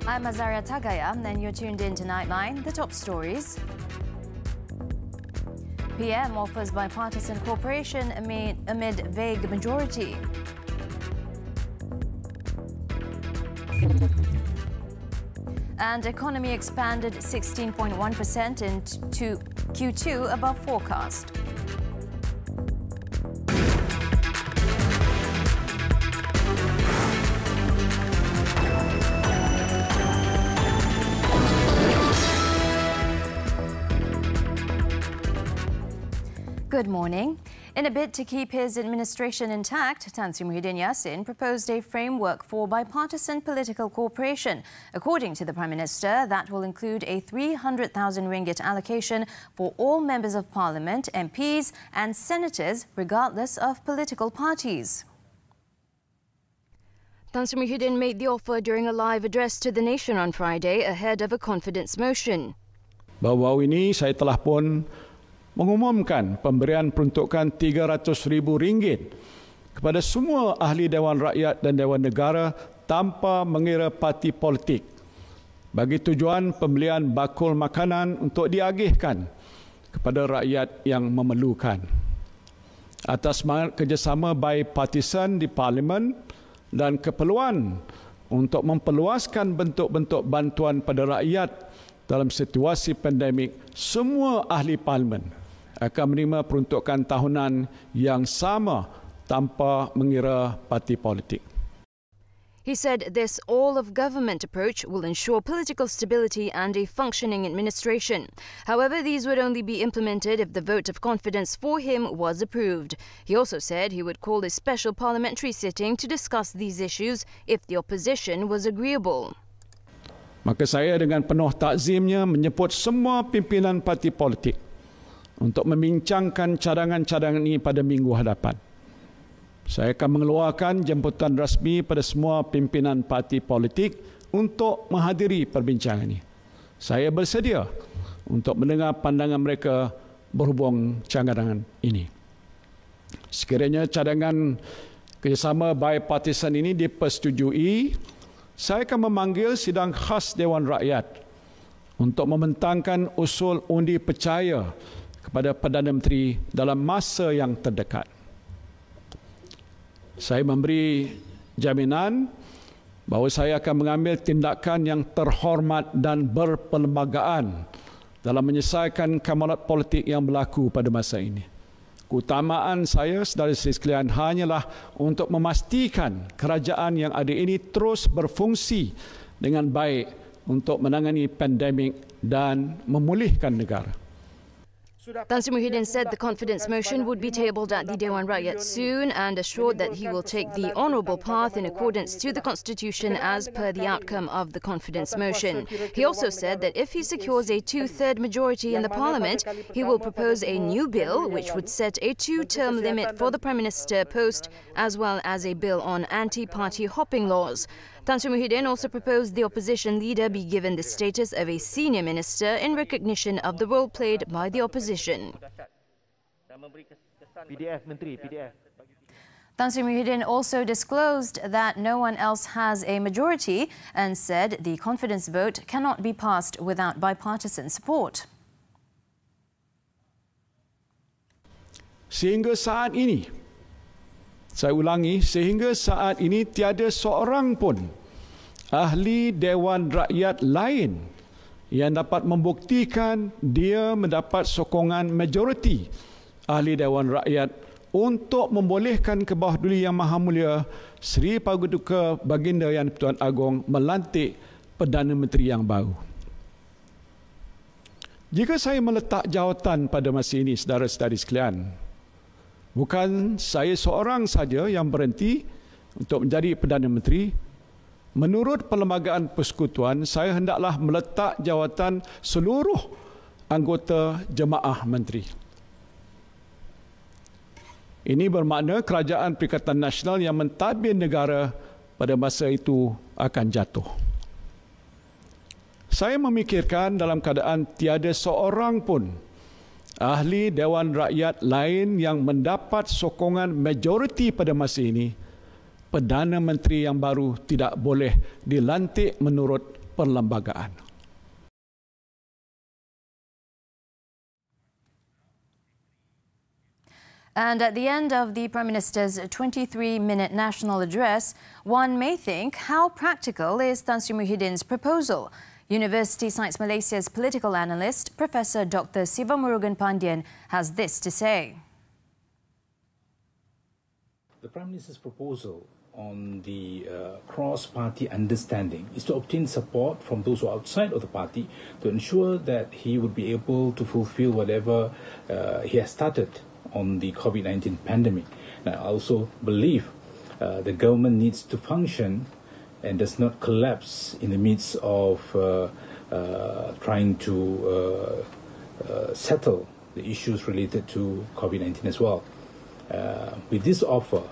I'm Azaria Tagaya, and you're tuned in to Nightline. The top stories. PM offers bipartisan cooperation amid vague majority. And economy expanded 16.1% into Q2 above forecast. Good morning. In a bid to keep his administration intact, Muhyiddin proposed a framework for bipartisan political cooperation. According to the Prime Minister, that will include a 300,000 ringgit allocation for all members of Parliament, MPs and senators, regardless of political parties. Muhyiddin made the offer during a live address to the nation on Friday ahead of a confidence motion. Baru-baru ini saya telah pun mengumumkan pemberian peruntukan RM300,000 kepada semua ahli Dewan Rakyat dan Dewan Negara tanpa mengira parti politik bagi tujuan pembelian bakul makanan untuk diagihkan kepada rakyat yang memerlukan. Atas semangat kerjasama bipartisan di Parlimen dan keperluan untuk memperluaskan bentuk-bentuk bantuan pada rakyat dalam situasi pandemik, semua ahli Parlimen akan menerima peruntukan tahunan yang sama tanpa mengira parti politik. He said this all-of-government approach will ensure political stability and a functioning administration. However, these would only be implemented if the vote of confidence for him was approved. He also said he would call a special parliamentary sitting to discuss these issues if the opposition was agreeable. Maka saya dengan penuh takzimnya menyebut semua pimpinan parti politik untuk membincangkan cadangan-cadangan ini pada minggu hadapan. Saya akan mengeluarkan jemputan rasmi pada semua pimpinan parti politik untuk menghadiri perbincangan ini. Saya bersedia untuk mendengar pandangan mereka berhubung cadangan ini. Sekiranya cadangan kerjasama bipartisan ini dipersetujui, saya akan memanggil sidang khas Dewan Rakyat untuk membentangkan usul undi percaya kepada Perdana Menteri dalam masa yang terdekat. Saya memberi jaminan bahawa saya akan mengambil tindakan yang terhormat dan berperlembagaan dalam menyelesaikan kamalat politik yang berlaku pada masa ini. Keutamaan saya, saudara-saudari sekalian, hanyalah untuk memastikan kerajaan yang ada ini terus berfungsi dengan baik untuk menangani pandemik dan memulihkan negara. Muhyiddin said the confidence motion would be tabled at the Dewan Rakyat soon and assured that he will take the honourable path in accordance to the Constitution as per the outcome of the confidence motion. He also said that if he secures a two-third majority in the Parliament, he will propose a new bill which would set a two-term limit for the Prime Minister post as well as a bill on anti-party hopping laws. Muhyiddin also proposed the opposition leader be given the status of a senior minister in recognition of the role played by the opposition. Muhyiddin also disclosed that no one else has a majority and said the confidence vote cannot be passed without bipartisan support. Sehingga saat ini, saya ulangi, sehingga saat ini tiada seorang pun ahli Dewan Rakyat lain yang dapat membuktikan dia mendapat sokongan majoriti ahli Dewan Rakyat untuk membolehkan ke bawah duli Yang Maha Mulia Seri Paduka Baginda Yang Di-Pertuan Agong melantik Perdana Menteri yang baru. Jika saya meletak jawatan pada masa ini, saudara-saudari sekalian, bukan saya seorang saja yang berhenti untuk menjadi Perdana Menteri. Menurut Perlembagaan Persekutuan, saya hendaklah meletak jawatan seluruh anggota Jemaah Menteri. Ini bermakna Kerajaan Perikatan Nasional yang mentadbir negara pada masa itu akan jatuh. Saya memikirkan dalam keadaan tiada seorang pun ahli Dewan Rakyat lain yang mendapat sokongan majoriti pada masa ini, Perdana Menteri yang baru tidak boleh dilantik menurut perlembagaan. And at the end of the Prime Minister's 23-minute national address, one may think, how practical is Tan Sri Muhyiddin's proposal? University Science Malaysia's political analyst, Professor Dr. Sivamurugan Pandian, has this to say. The Prime Minister's proposal on the cross-party understanding is to obtain support from those who are outside of the party to ensure that he would be able to fulfill whatever he has started on the COVID-19 pandemic. And I also believe the government needs to function and does not collapse in the midst of trying to settle the issues related to COVID-19 as well. With this offer,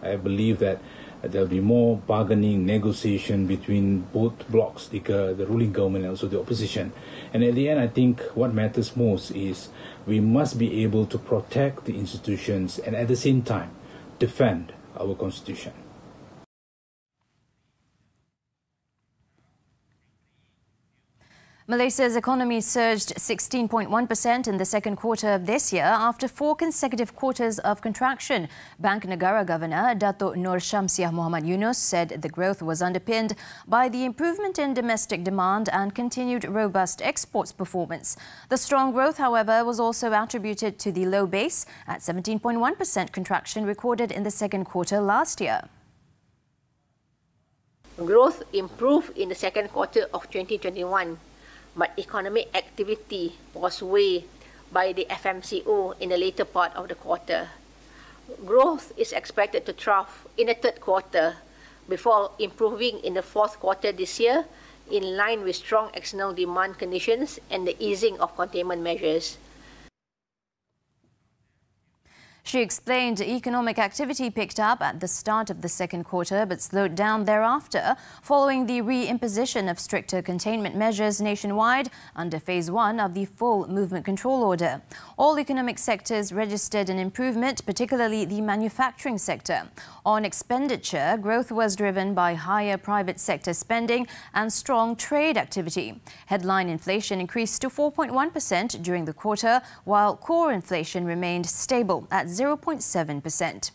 I believe that there will be more bargaining, negotiation between both blocs, the ruling government and also the opposition. And at the end, I think what matters most is we must be able to protect the institutions and at the same time defend our constitution. Malaysia's economy surged 16.1% in the second quarter of this year after 4 consecutive quarters of contraction. Bank Negara Governor Datuk Nur Syamsiah Muhammad Yunus said the growth was underpinned by the improvement in domestic demand and continued robust exports performance. The strong growth, however, was also attributed to the low base at 17.1% contraction recorded in the second quarter last year. Growth improved in the second quarter of 2021. But economic activity was weighed by the FMCO in the later part of the quarter. Growth is expected to trough in the third quarter before improving in the fourth quarter this year, in line with strong external demand conditions and the easing of containment measures. She explained economic activity picked up at the start of the second quarter but slowed down thereafter following the re-imposition of stricter containment measures nationwide under Phase 1 of the Full Movement Control Order. All economic sectors registered an improvement, particularly the manufacturing sector. On expenditure, growth was driven by higher private sector spending and strong trade activity. Headline inflation increased to 4.1% during the quarter, while core inflation remained stable at 0.7%.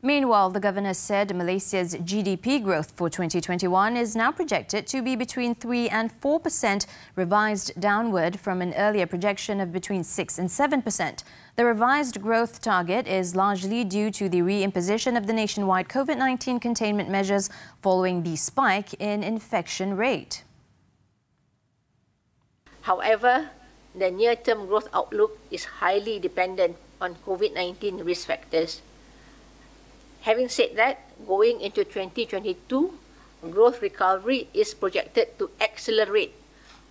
Meanwhile, the governor said Malaysia's GDP growth for 2021 is now projected to be between 3 and 4%, revised downward from an earlier projection of between 6 and 7%. The revised growth target is largely due to the re-imposition of the nationwide COVID-19 containment measures following the spike in infection rate. However, the near-term growth outlook is highly dependent on COVID-19 risk factors. Having said that, going into 2022, growth recovery is projected to accelerate,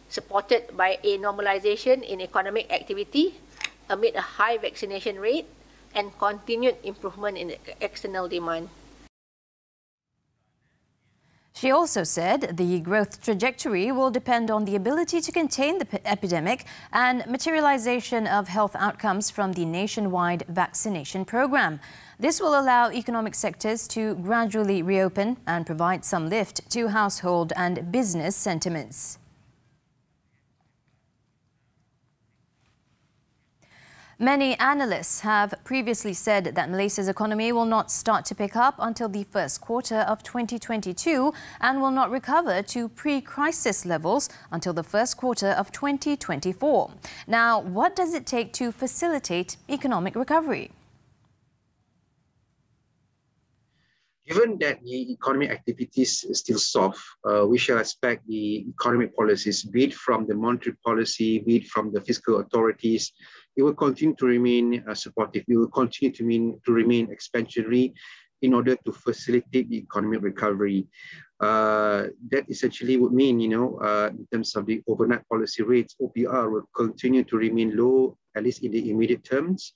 supported by a normalization in economic activity amid a high vaccination rate and continued improvement in external demand. She also said the growth trajectory will depend on the ability to contain the epidemic and materialization of health outcomes from the nationwide vaccination program. This will allow economic sectors to gradually reopen and provide some lift to household and business sentiments. Many analysts have previously said that Malaysia's economy will not start to pick up until the first quarter of 2022 and will not recover to pre-crisis levels until the first quarter of 2024. Now, what does it take to facilitate economic recovery? Given that the economic activities is still soft, we shall expect the economic policies, be it from the monetary policy, be it from the fiscal authorities, it will continue to remain supportive. It will continue to remain expansionary in order to facilitate the economic recovery. That essentially would mean, in terms of the overnight policy rates, OPR will continue to remain low, at least in the immediate terms.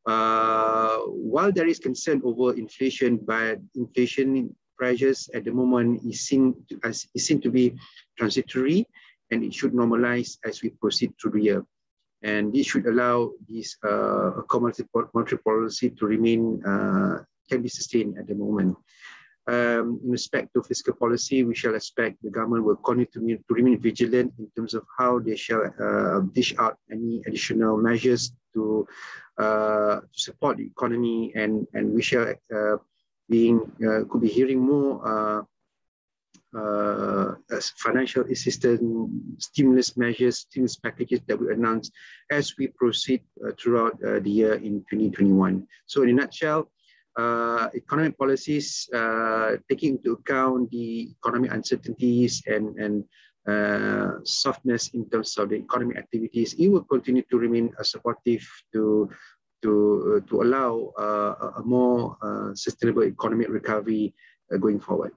While there is concern over inflation, but inflation pressures at the moment is seen to be transitory, and it should normalize as we proceed through the year. And this should allow this accommodative monetary policy to remain, can be sustained at the moment. In respect to fiscal policy, we shall expect the government will continue to remain vigilant in terms of how they shall dish out any additional measures to support the economy, and we shall could be hearing more financial assistance, stimulus measures, stimulus packages that we announce as we proceed throughout the year in 2021. So in a nutshell, economic policies, taking into account the economic uncertainties and softness in terms of the economic activities, it will continue to remain supportive to allow a more sustainable economic recovery going forward.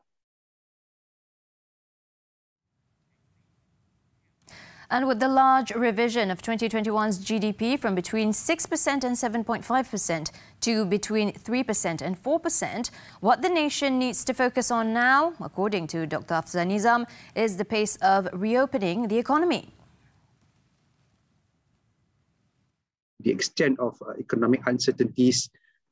And with the large revision of 2021's GDP from between 6% and 7.5% to between 3% and 4%, what the nation needs to focus on now, according to Dr. Afzal, is the pace of reopening the economy. The extent of economic uncertainties,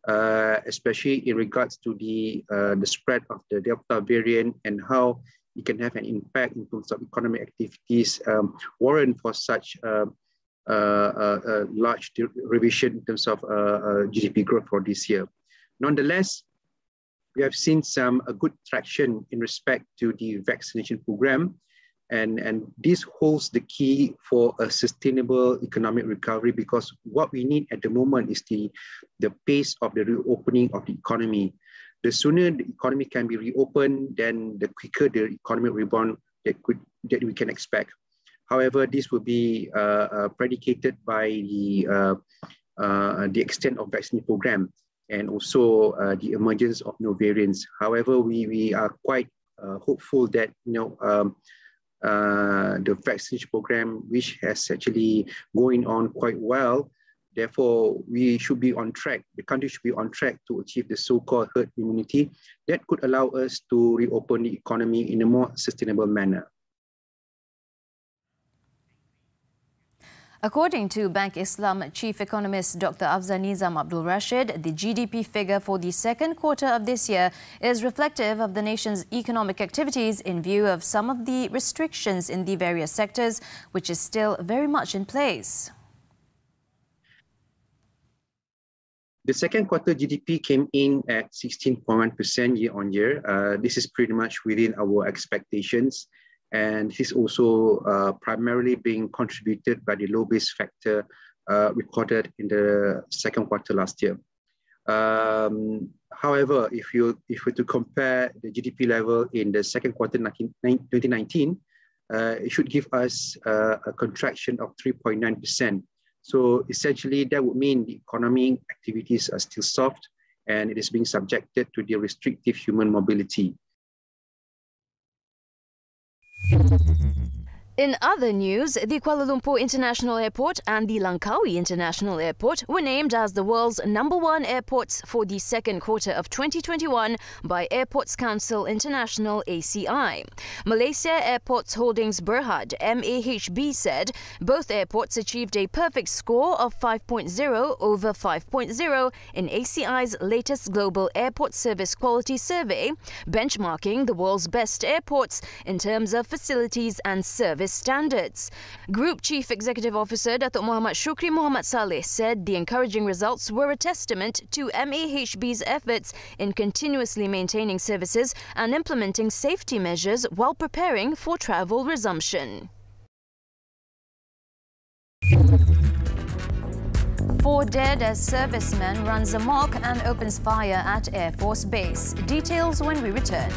especially in regards to the spread of the Delta variant and how it can have an impact in terms of economic activities, warrant for such large revision in terms of GDP growth for this year. Nonetheless, we have seen some good traction in respect to the vaccination program, and this holds the key for a sustainable economic recovery, because what we need at the moment is the pace of the reopening of the economy. The sooner the economy can be reopened, then the quicker the economic rebound that we can expect. However, this will be predicated by the extent of vaccination program and also the emergence of new variants. However, we are quite hopeful that the vaccination program, which has actually going on quite well, therefore, we should be on track, the country should be on track to achieve the so-called herd immunity that could allow us to reopen the economy in a more sustainable manner. According to Bank Islam Chief Economist Dr. Afzal Nizam Abdul Rashid, the GDP figure for the second quarter of this year is reflective of the nation's economic activities in view of some of the restrictions in the various sectors, which is still very much in place. The second quarter GDP came in at 16.1% year-on-year. This is pretty much within our expectations, and this is also primarily being contributed by the low base factor recorded in the second quarter last year. However, if you were to compare the GDP level in the second quarter 2019, it should give us a contraction of 3.9%. So essentially, that would mean the economic activities are still soft and it is being subjected to the restrictive human mobility. In other news, the Kuala Lumpur International Airport and the Langkawi International Airport were named as the world's #1 airports for the second quarter of 2021 by Airports Council International (ACI). Malaysia Airports Holdings Berhad (MAHB) said both airports achieved a perfect score of 5.0 over 5.0 in ACI's latest Global Airport Service Quality Survey, benchmarking the world's best airports in terms of facilities and service standards. Group Chief Executive Officer Datuk Muhammad Shukri Muhammad Saleh said the encouraging results were a testament to MAHB's efforts in continuously maintaining services and implementing safety measures while preparing for travel resumption. Four dead as serviceman runs amok and opens fire at Air Force Base. Details when we return.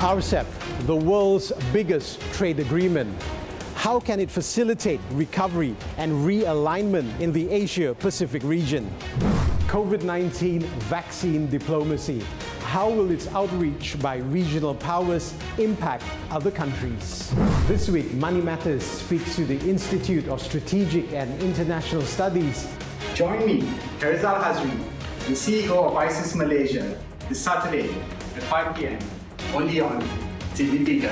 RCEP, the world's biggest trade agreement. How can it facilitate recovery and realignment in the Asia-Pacific region? COVID-19 vaccine diplomacy. How will its outreach by regional powers impact other countries? This week, Money Matters speaks to the Institute of Strategic and International Studies. Join me, Herzal Hazri, the CEO of ISIS Malaysia, this Saturday at 5 p.m. only on TV3.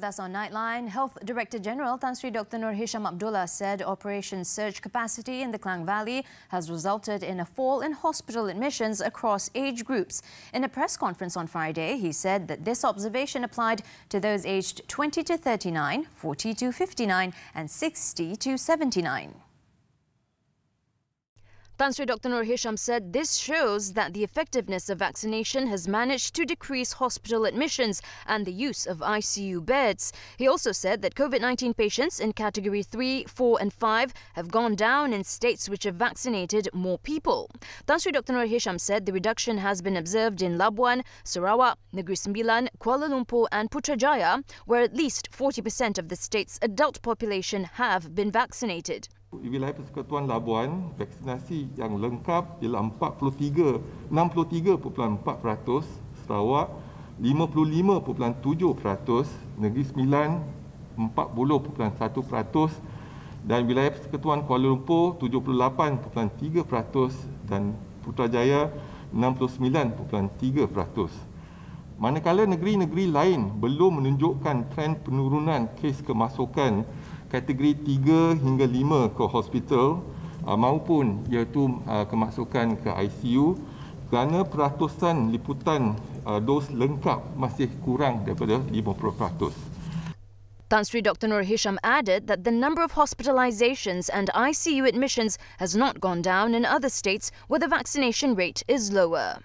us on Nightline, Health Director General Tan Sri Dr. Nur Hisham Abdullah said Operation Surge Capacity in the Klang Valley has resulted in a fall in hospital admissions across age groups. In a press conference on Friday, he said that this observation applied to those aged 20 to 39, 40 to 59 and 60 to 79. Tan Sri Dr. Nur Hisham said this shows that the effectiveness of vaccination has managed to decrease hospital admissions and the use of ICU beds. He also said that COVID-19 patients in Category 3, 4 and 5 have gone down in states which have vaccinated more people. Tan Sri Dr. Nur Hisham said the reduction has been observed in Labuan, Sarawak, Negeri Sembilan, Kuala Lumpur and Putrajaya, where at least 40% of the state's adult population have been vaccinated. Wilayah Persekutuan Labuan, vaksinasi yang lengkap ialah 63.4%, Sarawak 55.7%, Negeri Sembilan 40.1% dan wilayah Persekutuan Kuala Lumpur 78.3% dan Putrajaya 69.3%. Manakala negeri-negeri lain belum menunjukkan tren penurunan kes kemasukan kategori 3 hingga 5 ke hospital maupun iaitu kemasukan ke ICU kerana peratusan liputan dos lengkap masih kurang daripada 50%. Tan Sri Dr. Nur Hisham added that the number of hospitalizations and ICU admissions has not gone down in other states where the vaccination rate is lower.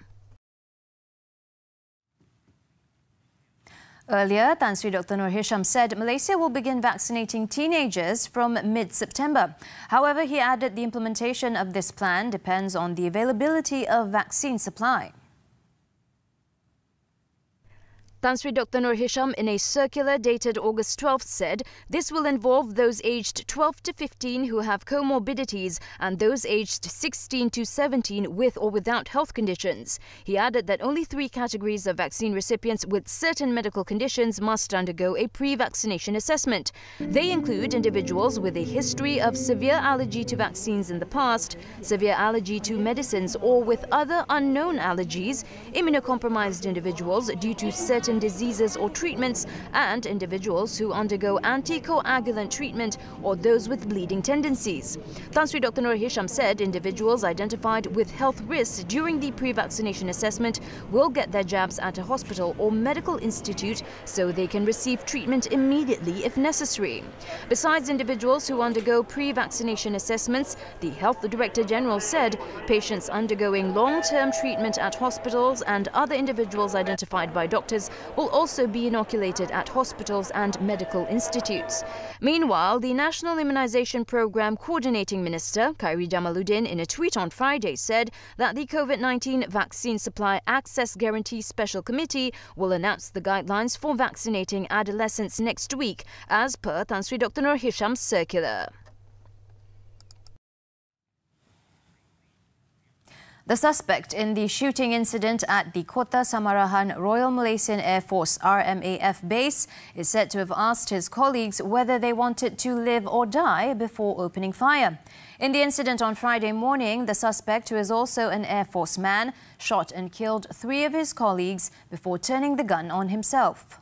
Earlier, Tan Sri Dr. Nur Hisham said Malaysia will begin vaccinating teenagers from mid-September. However, he added the implementation of this plan depends on the availability of vaccine supply. Tan Sri Dr. Nur Hisham, in a circular dated August 12th, said this will involve those aged 12 to 15 who have comorbidities and those aged 16 to 17 with or without health conditions. He added that only 3 categories of vaccine recipients with certain medical conditions must undergo a pre-vaccination assessment. They include individuals with a history of severe allergy to vaccines in the past, severe allergy to medicines or with other unknown allergies, immunocompromised individuals due to certain diseases or treatments, and individuals who undergo anticoagulant treatment or those with bleeding tendencies. Tan Sri Dr. Nur Hisham said individuals identified with health risks during the pre-vaccination assessment will get their jabs at a hospital or medical institute so they can receive treatment immediately if necessary. Besides individuals who undergo pre-vaccination assessments, the Health Director General said patients undergoing long-term treatment at hospitals and other individuals identified by doctors will also be inoculated at hospitals and medical institutes. Meanwhile, the National Immunization Programme Coordinating Minister, Khairi Jamaluddin, in a tweet on Friday said that the COVID-19 Vaccine Supply Access Guarantee Special Committee will announce the guidelines for vaccinating adolescents next week, as per Tan Sri Dr. Nur Hisham's circular. The suspect in the shooting incident at the Kota Samarahan Royal Malaysian Air Force RMAF base is said to have asked his colleagues whether they wanted to live or die before opening fire. In the incident on Friday morning, the suspect, who is also an Air Force man, shot and killed 3 of his colleagues before turning the gun on himself.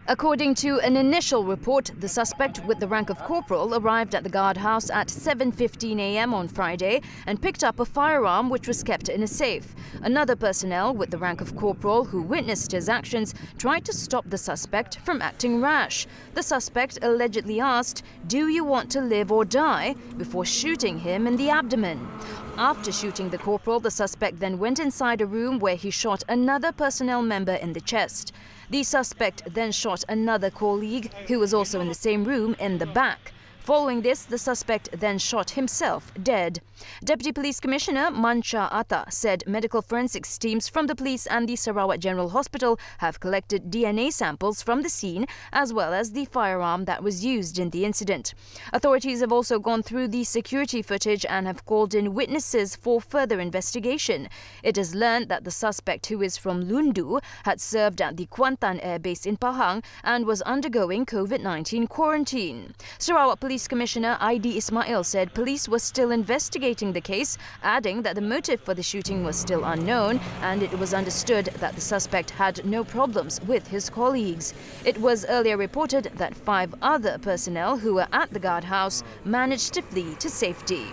According to an initial report, the suspect with the rank of corporal arrived at the guardhouse at 7:15 a.m. on Friday and picked up a firearm which was kept in a safe. Another personnel with the rank of corporal who witnessed his actions tried to stop the suspect from acting rash. The suspect allegedly asked, "Do you want to live or die?" before shooting him in the abdomen. After shooting the corporal, the suspect then went inside a room where he shot another personnel member in the chest. The suspect then shot another colleague who was also in the same room in the back. Following this, the suspect then shot himself dead. Deputy Police Commissioner Mancha Atta said medical forensics teams from the police and the Sarawak General Hospital have collected DNA samples from the scene as well as the firearm that was used in the incident. Authorities have also gone through the security footage and have called in witnesses for further investigation. It is learned that the suspect, who is from Lundu, had served at the Kuantan Air Base in Pahang and was undergoing COVID-19 quarantine. Sarawak Police Police Commissioner ID Ismail said police were still investigating the case, adding that the motive for the shooting was still unknown and it was understood that the suspect had no problems with his colleagues. It was earlier reported that 5 other personnel who were at the guardhouse managed to flee to safety.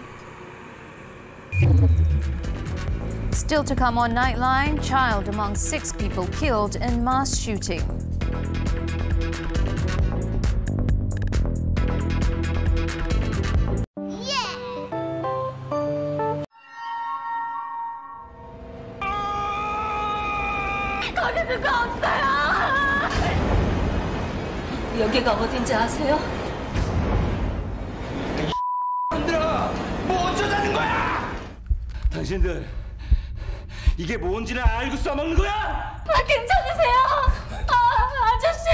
Still to come on Nightline, child among 6 people killed in mass shooting. 여기가 어딘지 아세요? 얘들아, 뭐 어쩌자는 거야? 당신들 이게 뭔지는 알고 써먹는 거야? 괜찮으세요? 아저씨!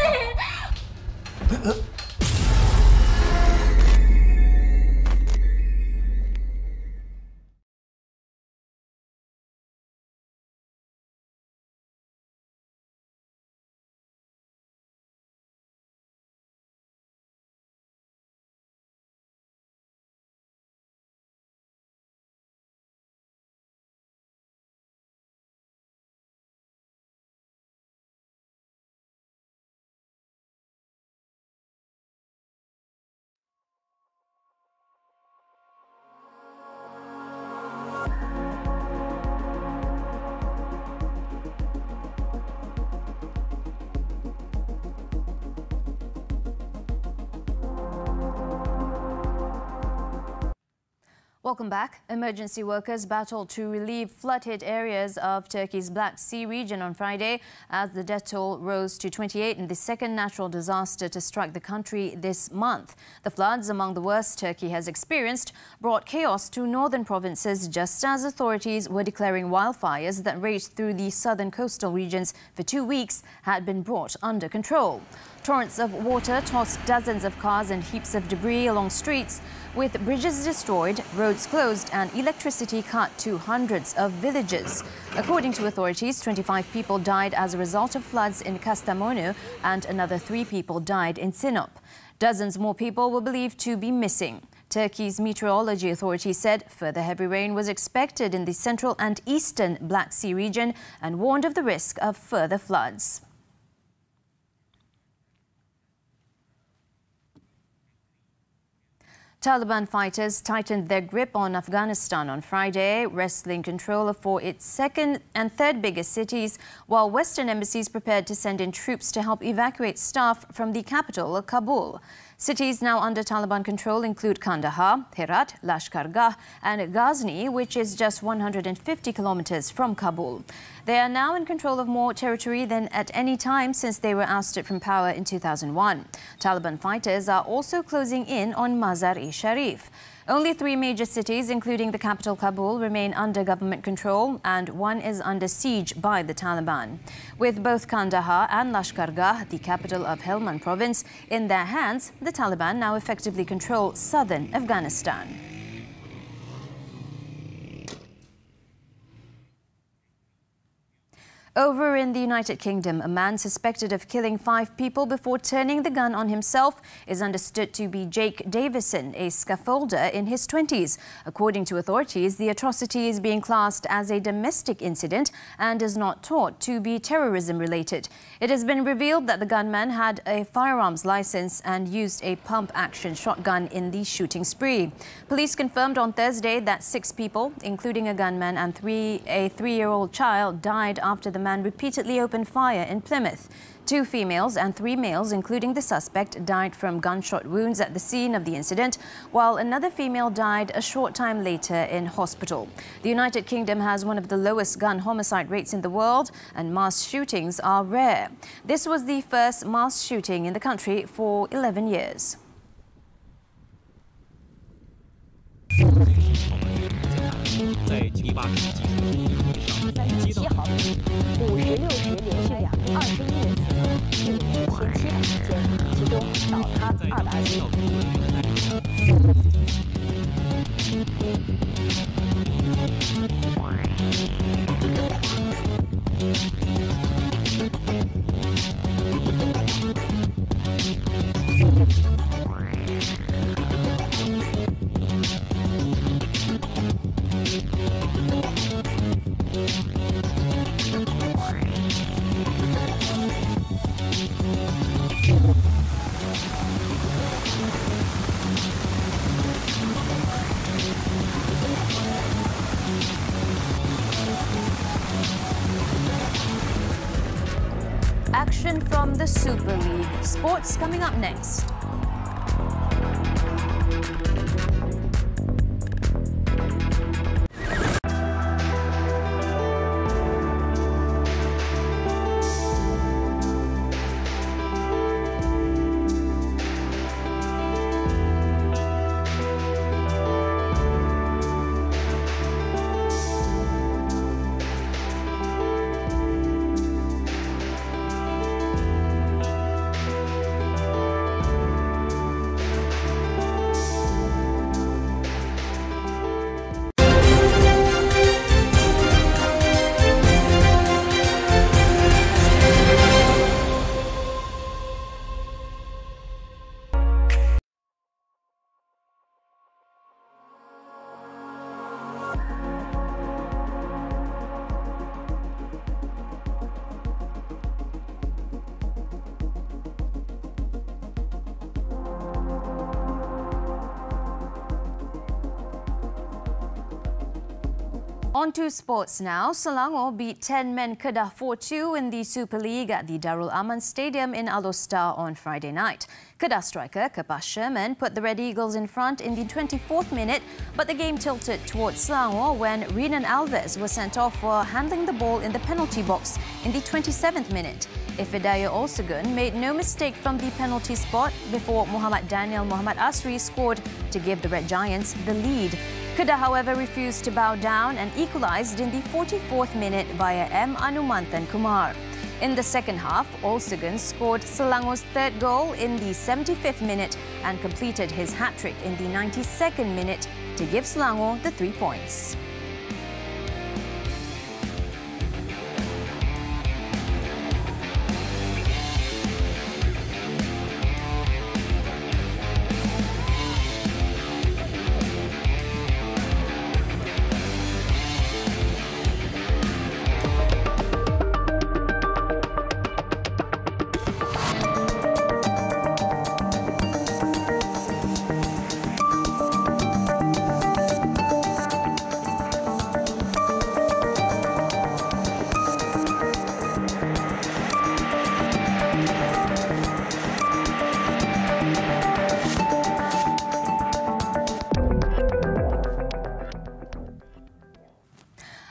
Welcome back. Emergency workers battled to relieve flood-hit areas of Turkey's Black Sea region on Friday as the death toll rose to 28 in the second natural disaster to strike the country this month. The floods, among the worst Turkey has experienced, brought chaos to northern provinces just as authorities were declaring wildfires that raged through the southern coastal regions for 2 weeks had been brought under control. Torrents of water tossed dozens of cars and heaps of debris along streets, with bridges destroyed, roads closed and electricity cut to hundreds of villages. According to authorities, 25 people died as a result of floods in Kastamonu and another 3 people died in Sinop. Dozens more people were believed to be missing. Turkey's meteorology authority said further heavy rain was expected in the central and eastern Black Sea region and warned of the risk of further floods. Taliban fighters tightened their grip on Afghanistan on Friday, wresting control for its second and third biggest cities, while Western embassies prepared to send in troops to help evacuate staff from the capital, Kabul. Cities now under Taliban control include Kandahar, Herat, Lashkargah and Ghazni, which is just 150 kilometers from Kabul. They are now in control of more territory than at any time since they were ousted from power in 2001. Taliban fighters are also closing in on Mazar-e-Sharif. Only 3 major cities, including the capital Kabul, remain under government control and 1 is under siege by the Taliban. With both Kandahar and Lashkargah, the capital of Helmand province, in their hands, the Taliban now effectively control southern Afghanistan. Over in the United Kingdom, a man suspected of killing 5 people before turning the gun on himself is understood to be Jake Davison, a scaffolder in his 20s. According to authorities, the atrocity is being classed as a domestic incident and is not thought to be terrorism-related. It has been revealed that the gunman had a firearms license and used a pump-action shotgun in the shooting spree. Police confirmed on Thursday that 6 people, including a gunman and a 3-year-old child, died after the man repeatedly opened fire in Plymouth. 2 females and 3 males, including the suspect, died from gunshot wounds at the scene of the incident, while another female died a short time later in hospital. The United Kingdom has one of the lowest gun homicide rates in the world, and mass shootings are rare. This was the first mass shooting in the country for 11 years. action from the Super League. Sports coming up next. On to sports now. Selangor beat 10 men Kedah 4-2 in the Super League at the Darul Aman Stadium in Alor on Friday night. Kedah striker Kepas Sherman put the Red Eagles in front in the 24th minute, but the game tilted towards Selangor when Renan Alves was sent off for handling the ball in the penalty box in the 27th minute. Ifedaya Olsegun made no mistake from the penalty spot before Muhammad Asri scored to give the Red Giants the lead. Kedah, however, refused to bow down and equalised in the 44th minute via M. Anumanthan Kumar. In the second half, Olsegun scored Selangor's third goal in the 75th minute and completed his hat-trick in the 92nd minute to give Selangor the 3 points.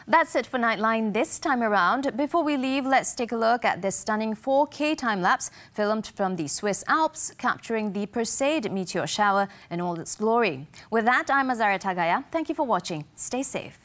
That's it for Nightline this time around. Before we leave, let's take a look at this stunning 4K time-lapse filmed from the Swiss Alps, capturing the Perseid meteor shower in all its glory. With that, I'm Azaria Tagaya. Thank you for watching. Stay safe.